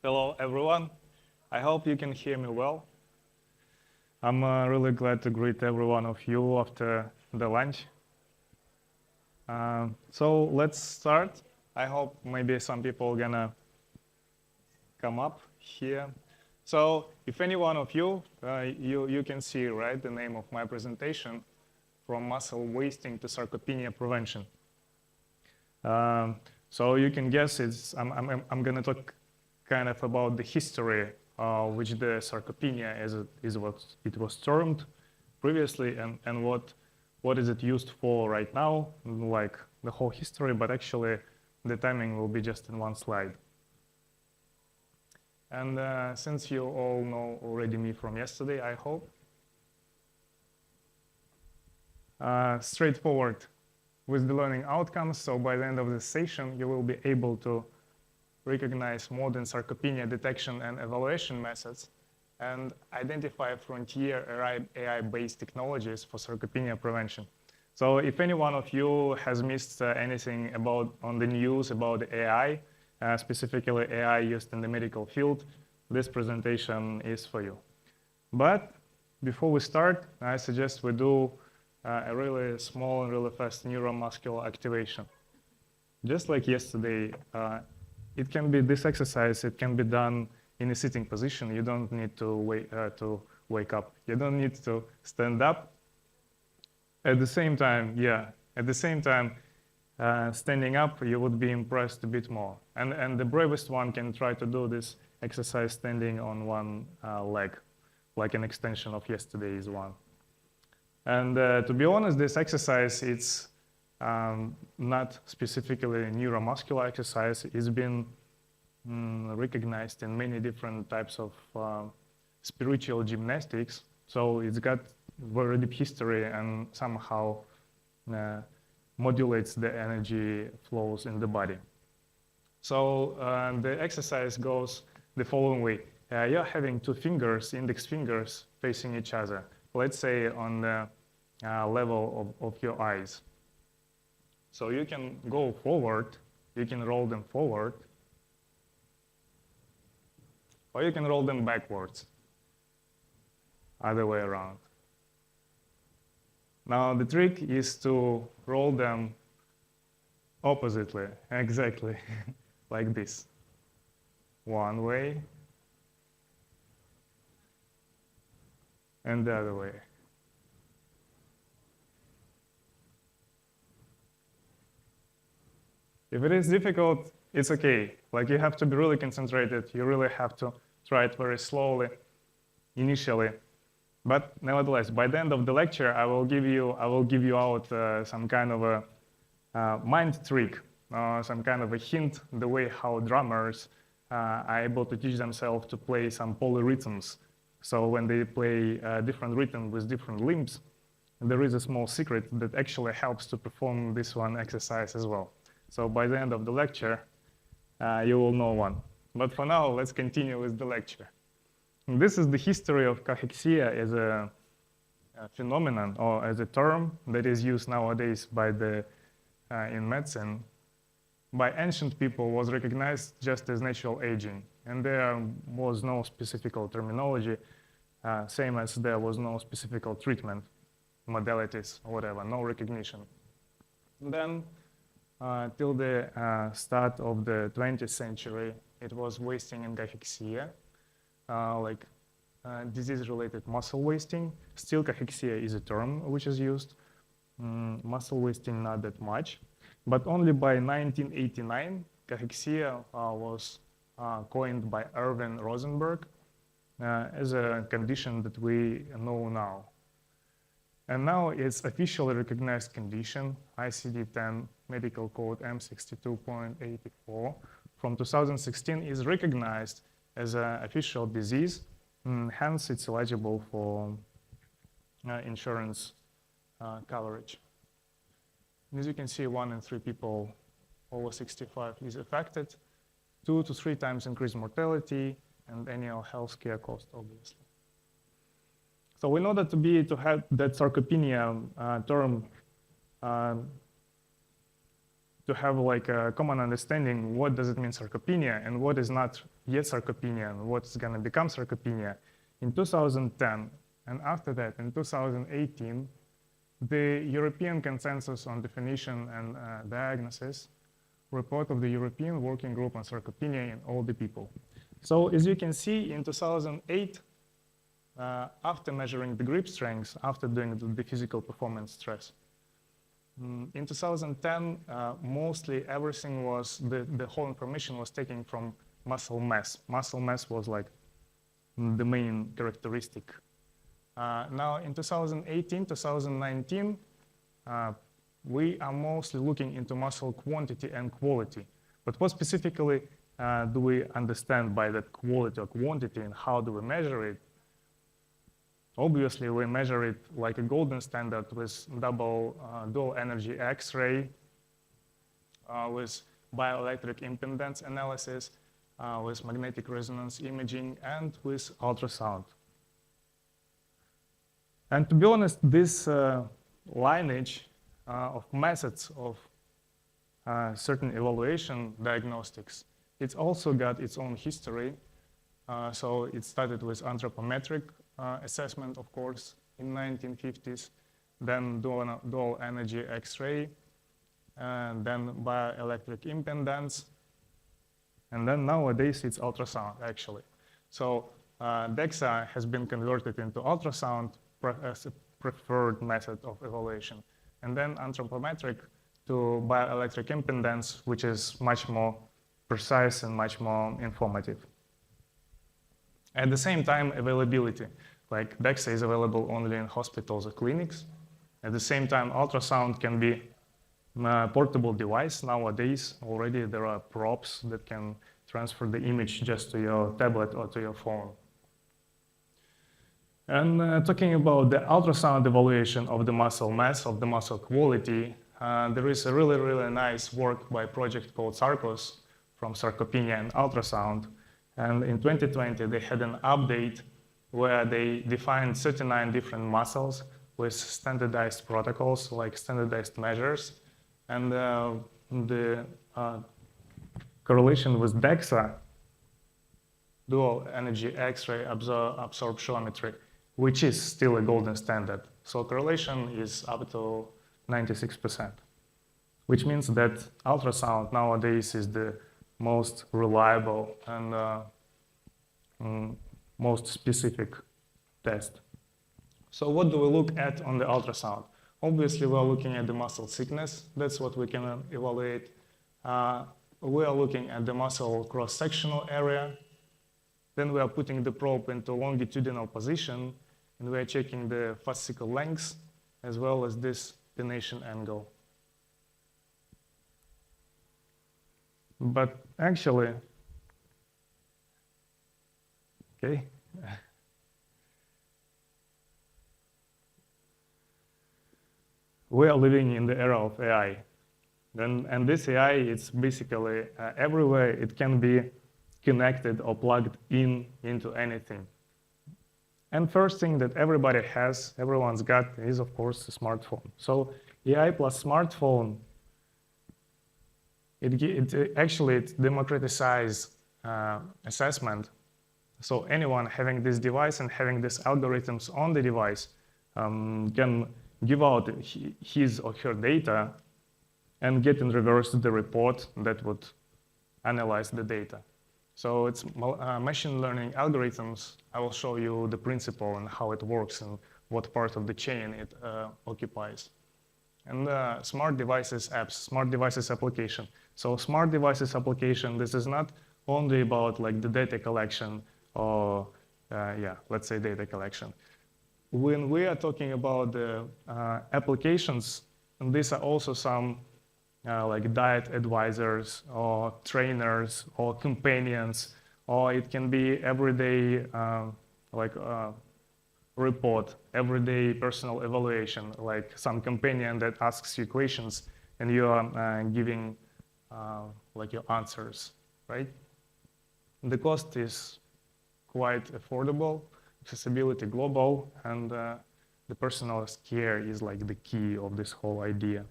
Hello, everyone. I hope you can hear me well. I'm really glad to greet every one of you after the lunch. So let's start. I hope maybe some people are gonna come up here. So if any one of you, you can see, right, the name of my presentation, From Muscle Wasting to Sarcopenia Prevention. So you can guess I'm gonna talk kind of about the history which the sarcopenia is what it was termed previously and what is it used for right now, like the whole history, but actually the timing will be just in one slide. And since you all know already me from yesterday, I hope, straightforward with the learning outcomes. So by the end of this session, you will be able to recognize modern sarcopenia detection and evaluation methods and identify frontier AI-based technologies for sarcopenia prevention. So if any one of you has missed anything on the news about AI, specifically AI used in the medical field, this presentation is for you. But before we start, I suggest we do a really small and really fast neuromuscular activation. Just like yesterday, this exercise, it can be done in a sitting position. You don't need to wake up. You don't need to stand up. At the same time, standing up, you would be impressed a bit more. And the bravest one can try to do this exercise standing on one leg, like an extension of yesterday's one. And to be honest, this exercise, it's not specifically a neuromuscular exercise. It's been recognized in many different types of spiritual gymnastics. So it's got very deep history and somehow modulates the energy flows in the body. So the exercise goes the following way. You're having two fingers, index fingers, facing each other. Let's say on the level of your eyes. So you can go forward, you can roll them forward, or you can roll them backwards, other way around. Now the trick is to roll them oppositely, exactly, like this. One way, and the other way. If it is difficult, it's okay. Like you have to be really concentrated. You really have to try it very slowly initially. But nevertheless, by the end of the lecture, I will give you out some kind of a mind trick, some kind of a hint, the way how drummers are able to teach themselves to play some polyrhythms. So when they play different rhythm with different limbs, there is a small secret that actually helps to perform this one exercise as well. So by the end of the lecture, you will know one. But for now, let's continue with the lecture. And this is the history of cachexia as a phenomenon or as a term that is used nowadays in medicine. By ancient people was recognized just as natural aging. And there was no specific terminology, same as there was no specific treatment, modalities, or whatever, no recognition. And then till the start of the 20th century, it was wasting and cachexia, like disease-related muscle wasting. Still, cachexia is a term which is used. Muscle wasting, not that much. But only by 1989, cachexia was coined by Erwin Rosenberg as a condition that we know now. And now it's officially recognized condition, ICD-10 medical code M62.84 from 2016 is recognized as an official disease, hence it's eligible for insurance coverage. As you can see, 1 in 3 people over 65 is affected, 2 to 3 times increased mortality and annual healthcare cost, obviously. So in order to have that sarcopenia term to have like a common understanding what does it mean sarcopenia and what is not yet sarcopenia and what's going to become sarcopenia in 2010. And after that, in 2018, the European Consensus on Definition and Diagnosis report of the European Working Group on Sarcopenia in Older People. So as you can see, in 2008, after measuring the grip strength, after doing the physical performance stress, in 2010, mostly everything was, the whole information was taken from muscle mass. Muscle mass was like the main characteristic. Now in 2018, 2019, we are mostly looking into muscle quantity and quality. But what specifically do we understand by that quality or quantity, and how do we measure it? Obviously, we measure it like a golden standard with dual energy X-ray, with bioelectric impedance analysis, with magnetic resonance imaging, and with ultrasound. And to be honest, this lineage of methods of certain evaluation diagnostics, it's also got its own history. So it started with anthropometric assessment, of course, in 1950s, then dual energy X-ray, and then bioelectric impedance, and then nowadays it's ultrasound, actually. So DEXA has been converted into ultrasound as a preferred method of evaluation, and then anthropometric to bioelectric impedance, which is much more precise and much more informative. At the same time, availability, like DEXA is available only in hospitals or clinics. At the same time, ultrasound can be a portable device. Nowadays, already there are probes that can transfer the image just to your tablet or to your phone. And talking about the ultrasound evaluation of the muscle mass, of the muscle quality, there is a really, really nice work by a project called SARCOS from Sarcopenia and Ultrasound. And in 2020, they had an update where they defined 39 different muscles with standardized protocols, like standardized measures. And the correlation with DEXA, dual energy X-ray absorptiometry, which is still a golden standard. So correlation is up to 96%, which means that ultrasound nowadays is the most reliable and most specific test. So what do we look at on the ultrasound? Obviously, we're looking at the muscle thickness. That's what we can evaluate. We are looking at the muscle cross-sectional area. Then we are putting the probe into longitudinal position, and we are checking the fascicle length as well as this pennation angle. But actually, okay. We are living in the era of AI. And this AI, it's basically everywhere. It can be connected or plugged into anything. And first thing that everyone's got is, of course, a smartphone. So AI plus smartphone, it democratizes assessment. So anyone having this device and having these algorithms on the device can give out his or her data and get in reverse the report that would analyze the data. So it's machine learning algorithms. I will show you the principle and how it works and what part of the chain it occupies. And smart devices apps, smart devices application. So smart devices application, this is not only about like the data collection or let's say data collection. When we are talking about the applications, and these are also some like diet advisors or trainers or companions, or it can be everyday report, everyday personal evaluation, like some companion that asks you questions and you are giving like your answers, right? The cost is quite affordable, accessibility global, and the personal care is like the key of this whole idea.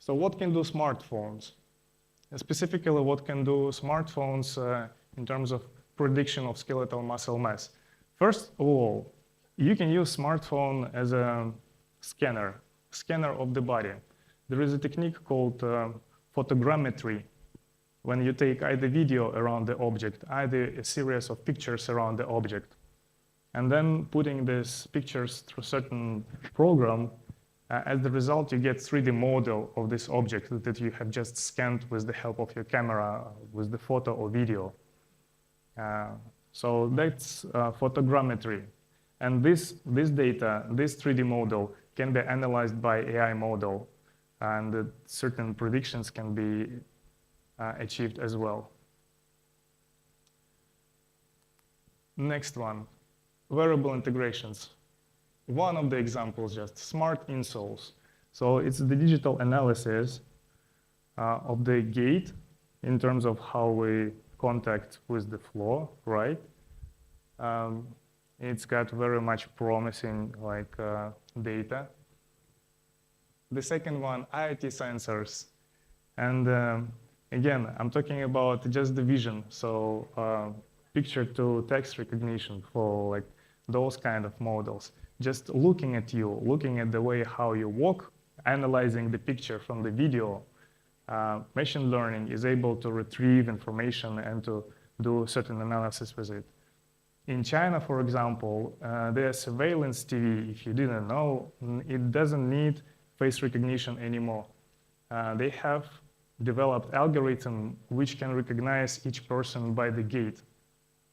So what can do smartphones? Specifically, what can do smartphones in terms of prediction of skeletal muscle mass? First of all, you can use smartphone as a scanner of the body. There is a technique called photogrammetry, when you take either video around the object, either a series of pictures around the object, and then putting these pictures through certain program. As the result, you get 3D model of this object that you have just scanned with the help of your camera, with the photo or video. So that's photogrammetry. And this data, this 3D model, can be analyzed by AI model, and certain predictions can be achieved as well. Next one, wearable integrations. One of the examples, just smart insoles. So it's the digital analysis of the gait in terms of how we contact with the floor, right? It's got very much promising data. The second one, IoT sensors. And again, I'm talking about just the vision. So picture to text recognition for those kind of models. Just looking at you, looking at the way how you walk, analyzing the picture from the video, machine learning is able to retrieve information and to do certain analysis with it. In China, for example, their surveillance TV, if you didn't know, it doesn't need face recognition anymore. They have developed algorithm which can recognize each person by the gait,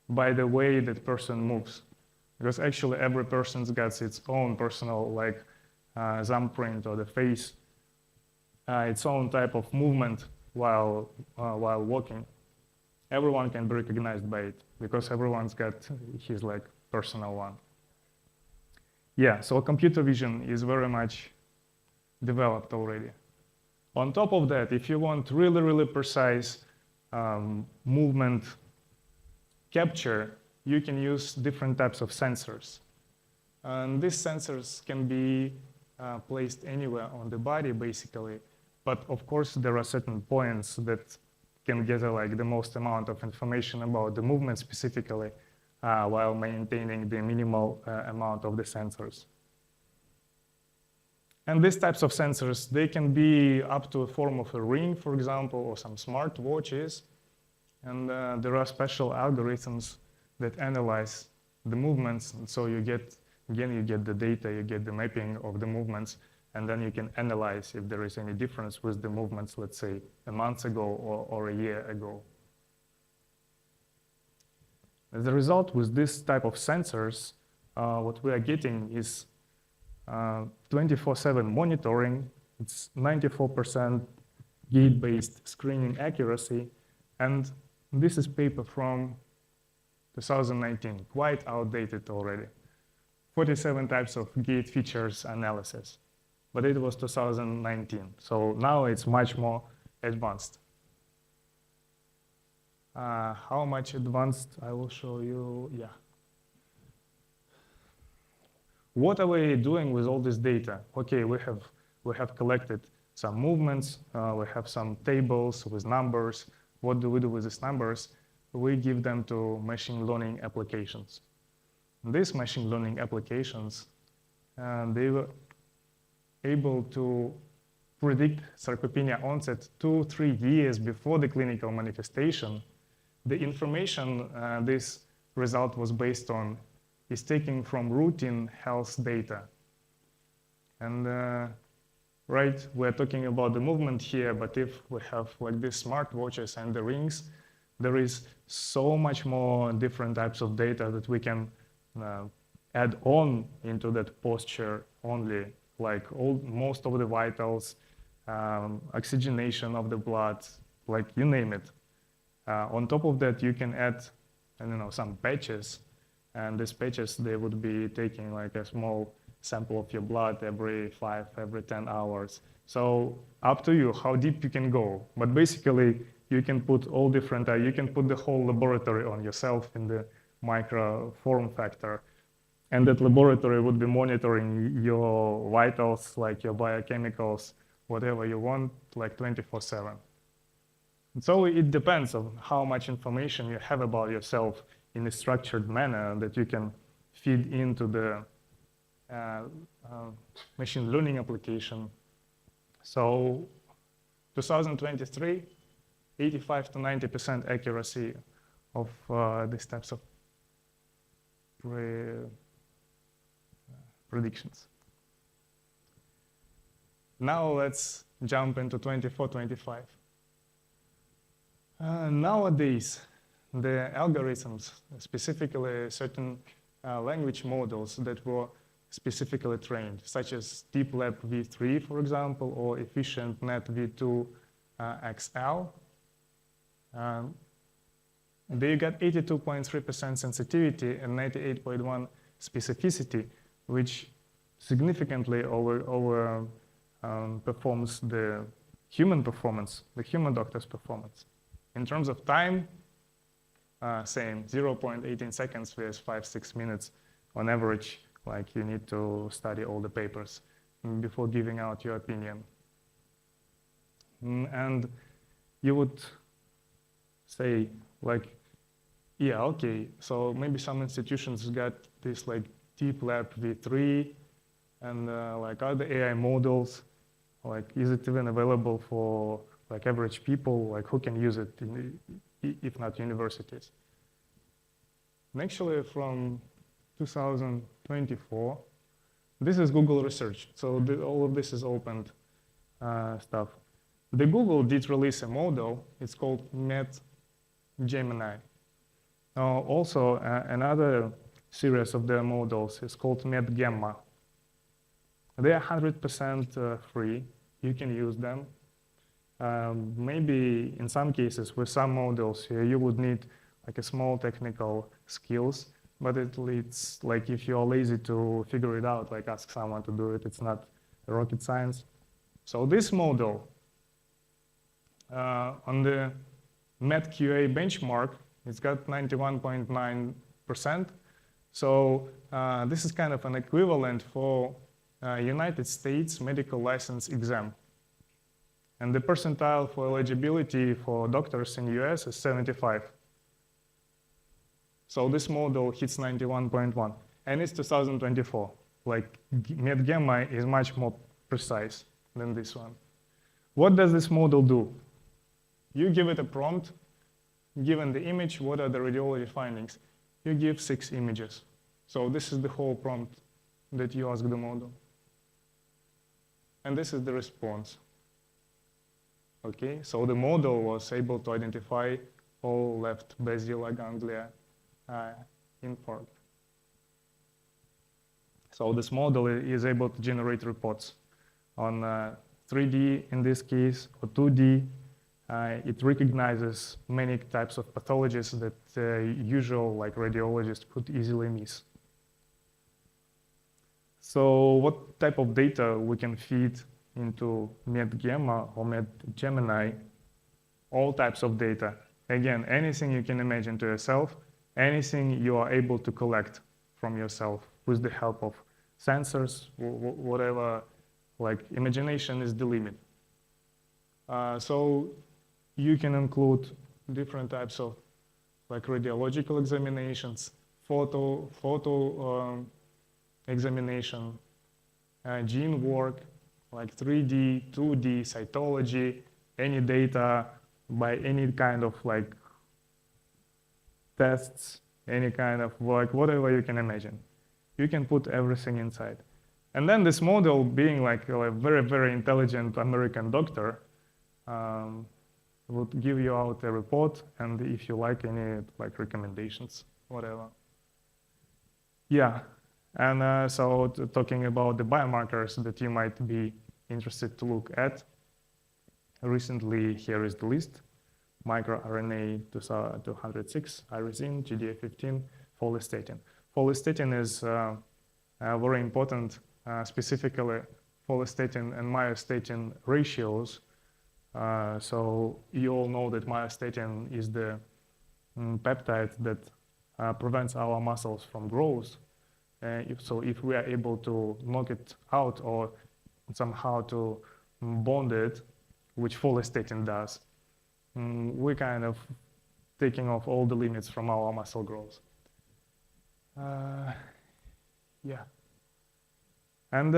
by the way that person moves. Because actually every person's got its own personal thumbprint or the face, its own type of movement while walking. Everyone can be recognized by it because everyone's got his personal one. Yeah, so computer vision is very much developed already. On top of that, if you want really, really precise movement capture, you can use different types of sensors. And these sensors can be placed anywhere on the body, basically. But of course, there are certain points that can gather the most amount of information about the movement specifically, while maintaining the minimal amount of the sensors. And these types of sensors, they can be up to a form of a ring, for example, or some smart watches. And there are special algorithms that analyze the movements. And so you get the data, you get the mapping of the movements, and then you can analyze if there is any difference with the movements, let's say, a month ago or a year ago. As a result, with this type of sensors, what we are getting is 24/7 monitoring. It's 94% gait-based screening accuracy. And this is paper from 2019, quite outdated already. 47 types of gait features analysis, but it was 2019. So now it's much more advanced. How much advanced, I will show you, yeah. What are we doing with all this data? Okay, we have collected some movements, we have some tables with numbers. What do we do with these numbers? We give them to machine learning applications. These machine learning applications, they were able to predict sarcopenia onset 2-3 years before the clinical manifestation. The information this result was based on is taken from routine health data. And right, we're talking about the movement here, but if we have these smart watches and the rings, there is so much more different types of data that we can add on into that posture only, most of the vitals, oxygenation of the blood, you name it. On top of that, you can add, some patches, and these patches, they would be taking a small sample of your blood every 5, every 10 hours. So up to you how deep you can go. But basically, you can put all different, you can put the whole laboratory on yourself in the micro form factor. And that laboratory would be monitoring your vitals, your biochemicals, whatever you want like 24/7. And so it depends on how much information you have about yourself in a structured manner that you can feed into the machine learning application. So 2023, 85 to 90% accuracy of these types of predictions. Now let's jump into 24, 25. Nowadays, the algorithms, specifically certain language models that were specifically trained, such as DeepLab v3, for example, or EfficientNet v2 XL, they got 82.3% sensitivity and 98.1 specificity, which significantly performs the human performance, the human doctor's performance. In terms of time, same, 0.18 seconds versus 5-6 minutes on average, like you need to study all the papers before giving out your opinion. And you would say like, yeah, okay, so maybe some institutions got this like DeepLab v3 and like other AI models, like is it even available for like average people, like who can use it if not universities? And actually from 2024, this is Google research, so all of this is opened stuff. The Google did release a model, it's called MedGemini. Also, another series of their models is called MedGemma. They are 100% free, you can use them. Maybe in some cases with some models you would need like a small technical skills, but it's like if you're lazy to figure it out, like ask someone to do it, it's not rocket science. So this model on the MedQA benchmark, it's got 91.9%. So this is kind of an equivalent for United States medical license exam. And the percentile for eligibility for doctors in US is 75. So this model hits 91.1, and it's 2024. Like MedGemma is much more precise than this one. What does this model do? You give it a prompt, given the image, what are the radiology findings? You give 6 images. So this is the whole prompt that you ask the model. And this is the response. Okay, so the model was able to identify all left basilar ganglia infarct. So this model is able to generate reports on 3D in this case, or 2D. It recognizes many types of pathologies that usual like radiologists could easily miss. So what type of data we can feed into MedGemma or MedGemini? All types of data. Again, anything you can imagine to yourself, anything you are able to collect from yourself with the help of sensors, whatever, like imagination is the limit. So you can include different types of like radiological examinations, photo examination, gene work, like 3D, 2D, cytology, any data by any kind of like tests, any kind of like whatever you can imagine. You can put everything inside. And then this model, being like a very, very intelligent American doctor, would give you out a report, and if you like any like recommendations, whatever. Yeah, and so talking about the biomarkers that you might be interested to look at. Recently, here is the list: microRNA 206, irisin, GDF15, follistatin. Follistatin is very important, specifically follistatin and myostatin ratios. So you all know that myostatin is the peptide that prevents our muscles from growth. If we are able to knock it out or somehow to bond it, which follistatin does. We're kind of taking off all the limits from our muscle growth. Yeah. And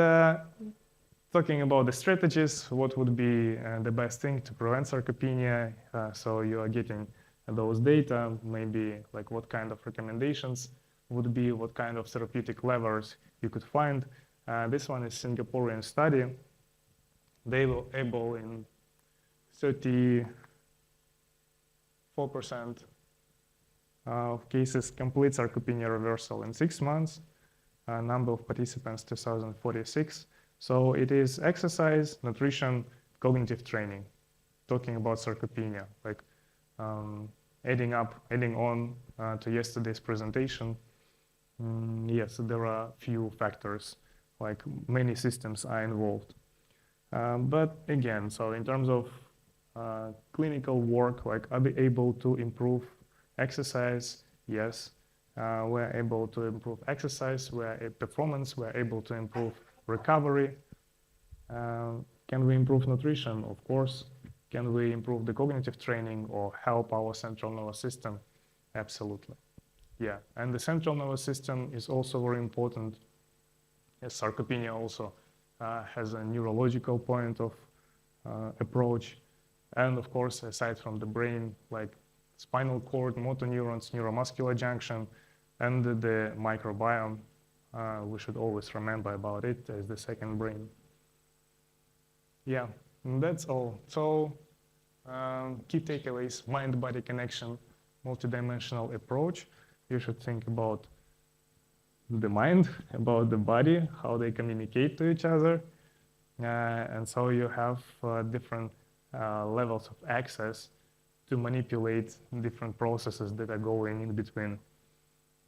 talking about the strategies, what would be the best thing to prevent sarcopenia? So you are getting those data, maybe like what kind of recommendations would be, what kind of therapeutic levers you could find. This one is Singaporean study. They were able in 34% of cases complete sarcopenia reversal in 6 months. Number of participants 2046. So it is exercise, nutrition, cognitive training. Talking about sarcopenia, like adding on to yesterday's presentation. Yes, there are few factors, like many systems are involved. But again, so in terms of clinical work, like are they able to improve exercise? Yes. We're able to improve exercise, performance, we're able to improve recovery. Can we improve nutrition? Of course. Can we improve the cognitive training or help our central nervous system? Absolutely. Yeah, and the central nervous system is also very important, as sarcopenia also has a neurological point of approach. And of course, aside from the brain, like spinal cord, motor neurons, neuromuscular junction, and the microbiome, we should always remember about it as the second brain. Yeah, and that's all. So key takeaways: mind-body connection, multidimensional approach. You should think about the mind, about the body, how they communicate to each other. And so you have different levels of access to manipulate different processes that are going in between.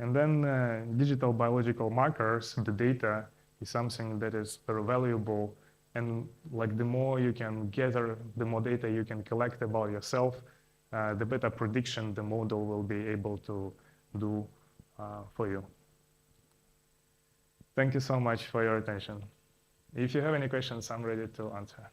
And then digital biological markers, the data, is something that is very valuable. And like the more you can gather, the more data you can collect about yourself, the better prediction the model will be able to do for you. Thank you so much for your attention. If you have any questions, I'm ready to answer.